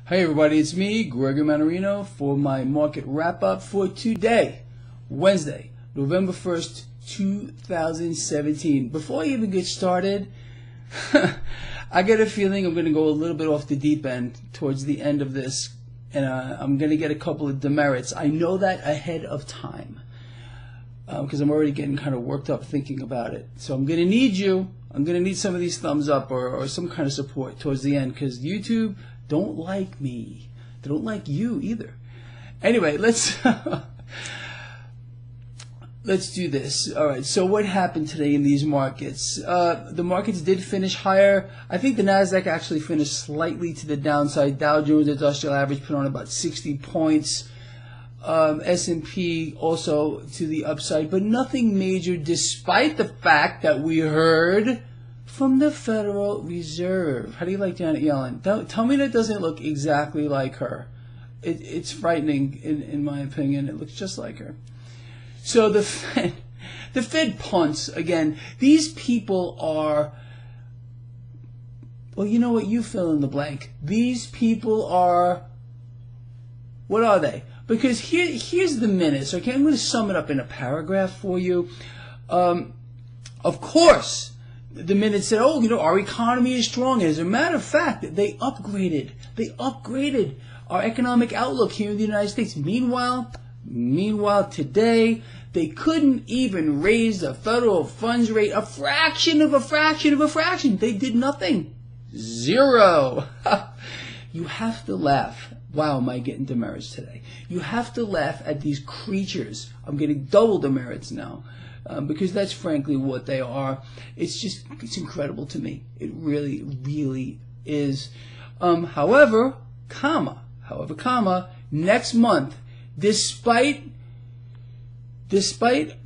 Hey everybody, it's me, Gregory Manarino, for my market wrap-up for today, Wednesday, November 1st, 2017. Before I even get started, I get a feeling I'm going to go a little bit off the deep end towards the end of this, and I'm going to get a couple of demerits. I know that ahead of time, because I'm already getting kind of worked up thinking about it. So I'm going to need you. I'm going to need some of these thumbs up or some kind of support towards the end, because YouTube don't like me. They don't like you either. Anyway, let's do this. All right, so what happened today in these markets? The markets did finish higher. I think the Nasdaq actually finished slightly to the downside. Dow Jones Industrial Average put on about 60 points. S&P also to the upside, but nothing major, despite the fact that we heard from the Federal Reserve. How do you like Janet Yellen? Tell me that doesn't look exactly like her. It's frightening, in my opinion. It looks just like her. So the Fed punts, again, these people are, well, you know what? You fill in the blank. These people are, what are they? Because here's the minutes, okay? I'm going to sum it up in a paragraph for you. Of course, the minutes said, oh, you know, our economy is strong. As a matter of fact, they upgraded our economic outlook here in the United States. Meanwhile, today, they couldn't even raise the federal funds rate a fraction of a fraction of a fraction. They did nothing. Zero. You have to laugh. Wow, am I getting demerits today? You have to laugh at these creatures. I'm getting double demerits now. Because that's frankly what they are. It's incredible to me. It really, really is. However, next month, despite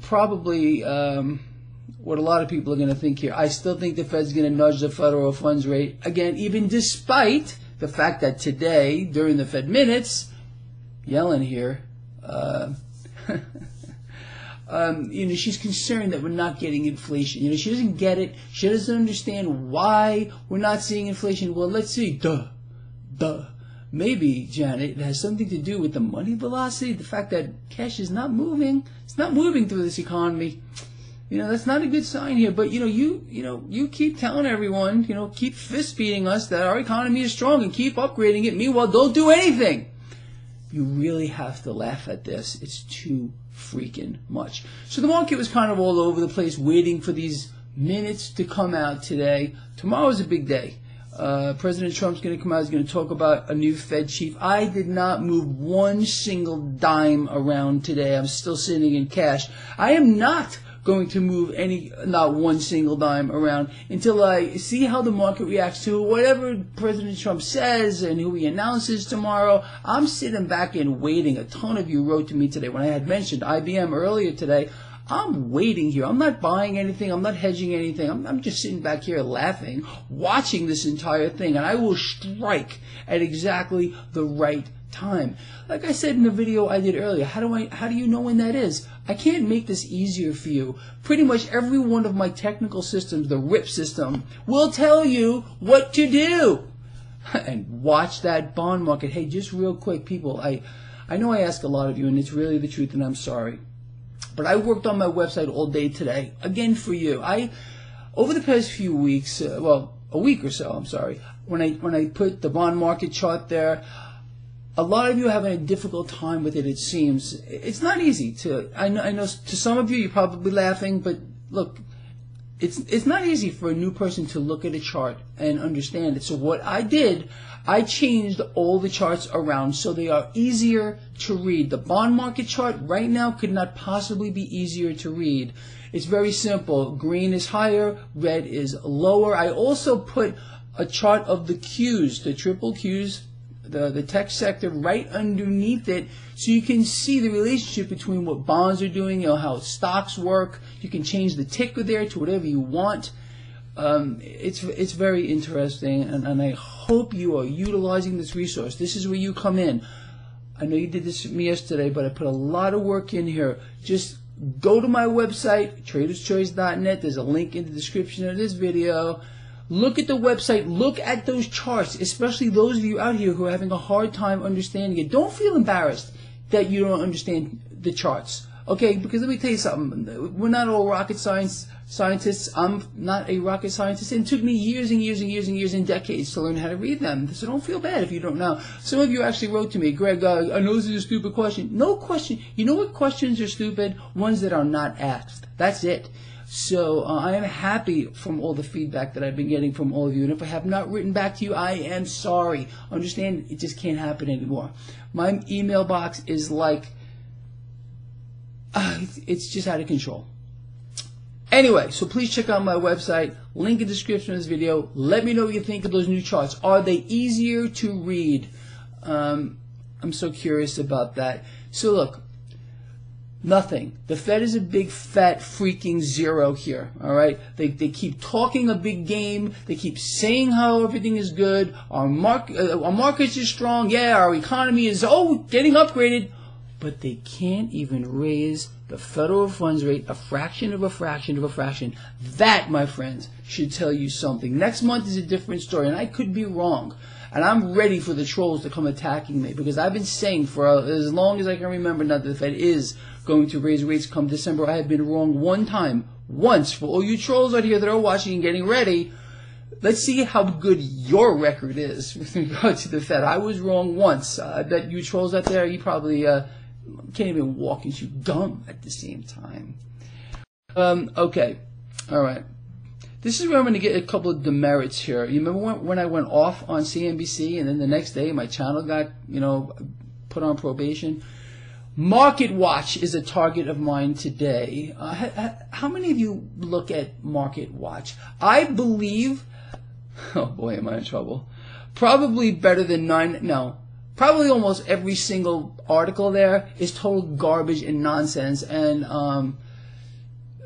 probably what a lot of people are going to think here, I still think the Fed's going to nudge the federal funds rate again, even despite the fact that today, during the Fed minutes, Yellen here, you know, she's concerned that we're not getting inflation. You know, she doesn't get it. She doesn't understand why we're not seeing inflation. Well, let's see. Maybe, Janet, it has something to do with the money velocity, the fact that cash is not moving. It's not moving through this economy. You know, that's not a good sign here. But, you keep telling everyone, keep fist beating us that our economy is strong and keep upgrading it. Meanwhile, don't do anything. You really have to laugh at this. It's too freaking much. So the market was kind of all over the place, waiting for these minutes to come out today. Tomorrow's a big day. President Trump's going to come out. He's going to talk about a new Fed chief. I did not move one single dime around today. I'm still sitting in cash. I am not going to move not one single dime around until I see how the market reacts to whatever President Trump says and who he announces tomorrow. I'm sitting back and waiting. A ton of you wrote to me today when I had mentioned IBM earlier today. I'm waiting here. I'm not buying anything. I'm not hedging anything. I'm just sitting back here laughing, watching this entire thing, and I will strike at exactly the right time. Like I said in the video I did earlier, how do you know when that is? I can't make this easier for you. Pretty much every one of my technical systems, the RIP system, will tell you what to do. And watch that bond market. Hey, just real quick, people, I know I ask a lot of you, and it's really the truth, and I'm sorry. But I worked on my website all day today, again for you. Over the past few weeks, a week or so, I'm sorry, when I put the bond market chart there, a lot of you are having a difficult time with it, it seems. It's not easy I know to some of you, you're probably laughing, but look, it's not easy for a new person to look at a chart and understand it. So what I did, I changed all the charts around so they are easier to read. The bond market chart right now could not possibly be easier to read. It's very simple. Green is higher, red is lower. I also put a chart of the Qs, the triple Qs, the tech sector right underneath it, so you can see the relationship between what bonds are doing, how stocks work. You can change the ticker there to whatever you want. It's very interesting, and I hope you are utilizing this resource. This is where you come in. I know you did this with me yesterday, but I put a lot of work in here. Just go to my website, traderschoice.net. There's a link in the description of this video. Look at the website. Look at those charts, especially those of you out here who are having a hard time understanding it. Don't feel embarrassed that you don't understand the charts. Okay, because let me tell you something. We're not all rocket scientists. I'm not a rocket scientist. And it took me years and years and years and years and decades to learn how to read them. So don't feel bad if you don't know. Some of you actually wrote to me, Greg, I know this is a stupid question. No question. You know what questions are stupid? Ones that are not asked. That's it. So I am happy from all the feedback that I've been getting from all of you. And if I have not written back to you, I am sorry. Understand, it just can't happen anymore. My email box is like, it's just out of control. Anyway, so please check out my website. Link in the description of this video. Let me know what you think of those new charts. Are they easier to read? I'm so curious about that. So look. Nothing. The Fed is a big fat freaking zero here, all right? They keep talking a big game. They keep saying how everything is good. Our markets are strong. Yeah, our economy is, getting upgraded. But they can't even raise the federal funds rate a fraction of a fraction of a fraction. That, my friends, should tell you something. Next month is a different story, and I could be wrong. And I'm ready for the trolls to come attacking me, because I've been saying for as long as I can remember now that the Fed is going to raise rates come December. I have been wrong once. For all you trolls out here that are watching and getting ready, let's see how good your record is with regard to the Fed. I was wrong once. I bet you trolls out there, you probably can't even walk and chew gum at the same time. Okay. All right. This is where I'm going to get a couple of demerits here. You remember when I went off on CNBC and then the next day my channel got, put on probation? Market Watch is a target of mine today. How many of you look at Market Watch? I believe, oh boy, am I in trouble. Probably better than probably almost every single article there is total garbage and nonsense, and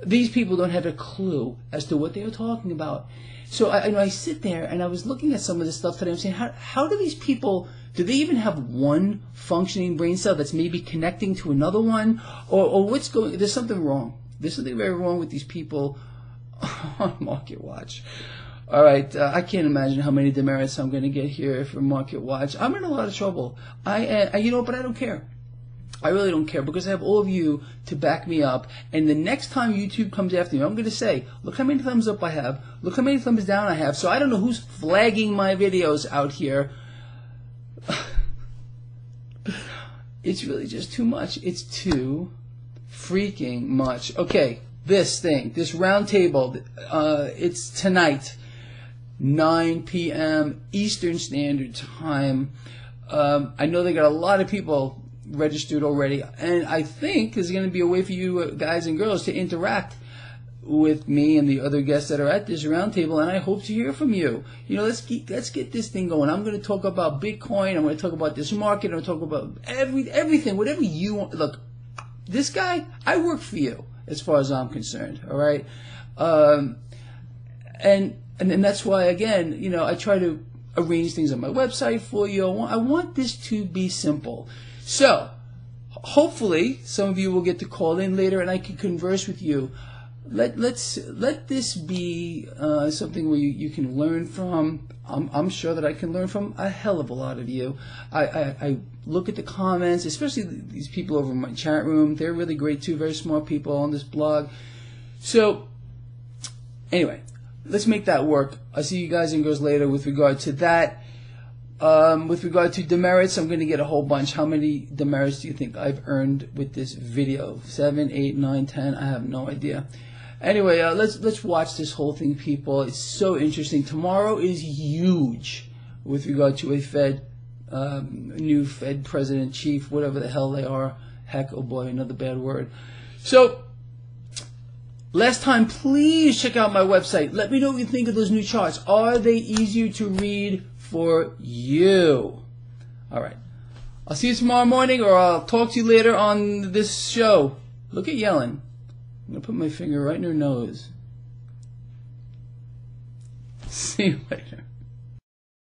these people don't have a clue as to what they are talking about. So I sit there and I was looking at some of this stuff today. I'm saying, how do these people, do they even have one functioning brain cell that's maybe connecting to another one? Or what's going, there's something wrong. There's something very wrong with these people on Market Watch. All right, I can't imagine how many demerits I'm going to get here for Market Watch. I'm in a lot of trouble. But I don't care. I really don't care, because I have all of you to back me up. And the next time YouTube comes after me, I'm going to say, look how many thumbs up I have. Look how many thumbs down I have. So I don't know who's flagging my videos out here. It's really just too much. It's too freaking much. Okay, this round table, it's tonight, 9 p.m. Eastern Standard Time. I know they got a lot of people registered already, and I think there's going to be a way for you guys and girls to interact with me and the other guests that are at this roundtable, and I hope to hear from you. Let's get this thing going. I'm going to talk about Bitcoin. I'm going to talk about this market. I'm going to talk about everything, whatever you want. Look, this guy, I work for you as far as I'm concerned. All right, and that's why, again, I try to arrange things on my website for you. I want this to be simple. So, hopefully, some of you will get to call in later and I can converse with you. Let this be something where you can learn from. I'm sure that I can learn from a hell of a lot of you. I look at the comments, especially these people over in my chat room. They're really great too, very smart people on this blog. So, anyway, let's make that work. I'll see you guys and girls later with regard to that. With regard to demerits, I'm going to get a whole bunch. How many demerits do you think I've earned with this video? 7, 8, 9, 10? I have no idea. Anyway, let's watch this whole thing, people. It's so interesting. Tomorrow is huge with regard to a new Fed president, chief, whatever the hell they are. Heck, oh boy, another bad word. So, last time, please check out my website. Let me know what you think of those new charts. Are they easier to read for you? All right. I'll see you tomorrow morning, or I'll talk to you later on this show. Look at Yellen. I'm going to put my finger right in her nose. See you later.